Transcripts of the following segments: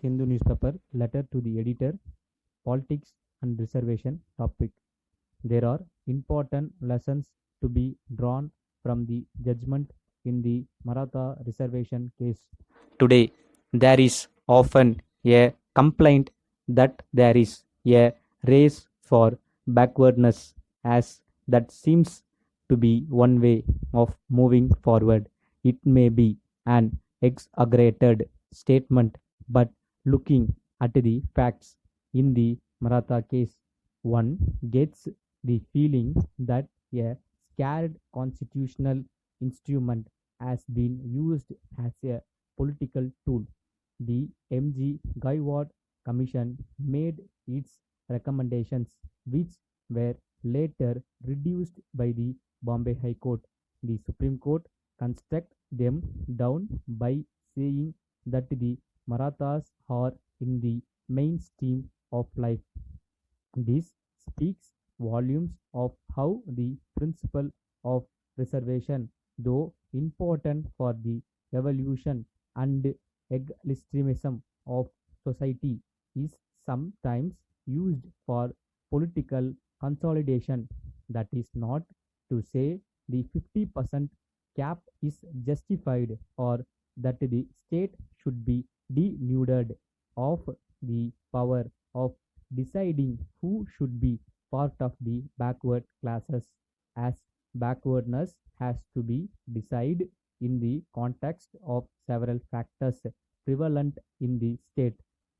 Hindu newspaper, letter to the editor, politics and reservation topic. There are important lessons to be drawn from the judgment in the Maratha reservation case. Today, there is often a complaint that there is a race for backwardness, as that seems to be one way of moving forward. It may be an exaggerated statement, but looking at the facts in the Maratha case, one gets the feeling that a scared constitutional instrument has been used as a political tool. The M.G. Gaikwad Commission made its recommendations, which were later reduced by the Bombay High Court. The Supreme Court construct them down by saying that the Marathas are in the mainstream of life. This speaks volumes of how the principle of reservation, though important for the evolution and egalitarianism of society, is sometimes used for political consolidation. That is not to say the 50% cap is justified or that the state should be denuded of the power of deciding who should be part of the backward classes, as backwardness has to be decided in the context of several factors prevalent in the state,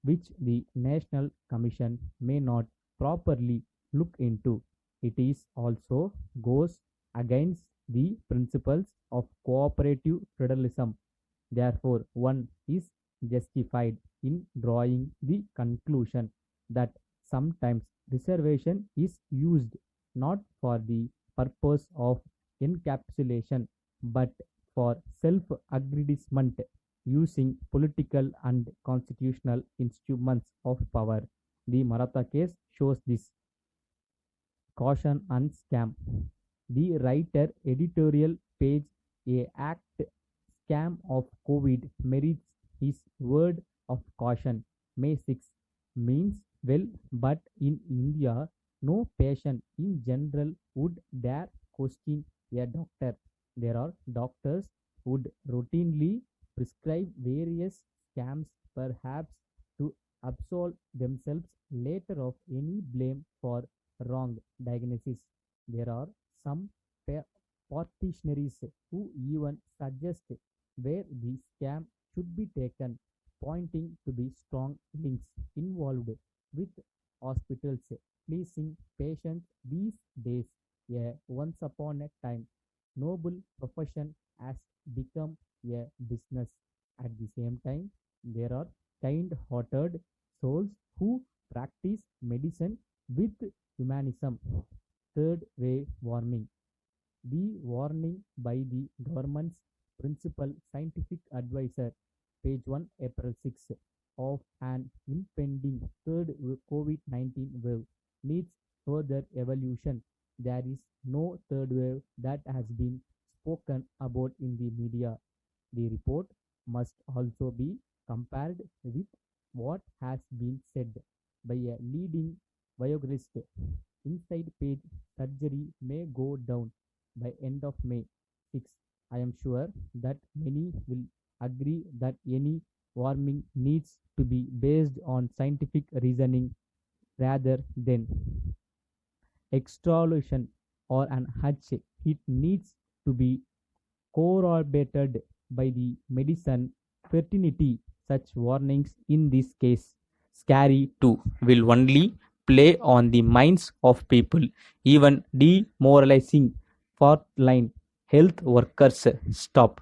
which the National Commission may not properly look into. It is also goes against the principles of cooperative federalism. Therefore, one is justified in drawing the conclusion that sometimes reservation is used not for the purpose of encapsulation but for self-aggrandizement using political and constitutional instruments of power. The Maratha case shows this. Caution and scam. The writer editorial page A Act Scam of COVID merits his word of caution. May 6 means well, but in India, no patient in general would dare question a doctor. There are doctors would routinely prescribe various scams, perhaps to absolve themselves later of any blame for wrong diagnosis. There are some practitioners who even suggest where the scam should be taken, pointing to the strong links involved with hospitals pleasing patients these days. A once upon a time noble profession has become a business. At the same time, there are kind hearted souls who practice medicine with humanism. Third way warning. The warning by the government's principal scientific advisor, page 1, April 6, of an impending third COVID-19 wave needs further evolution. There is no third wave that has been spoken about in the media. The report must also be compared with what has been said by a leading biologist. Inside page surgery may go down by end of May 6. I am sure that many will agree that any warming needs to be based on scientific reasoning rather than extrapolation or an hunch. It needs to be corroborated by the medicine fertility. Such warnings in this case, scary too, will only play on the minds of people, even demoralizing frontline health workers. Stop.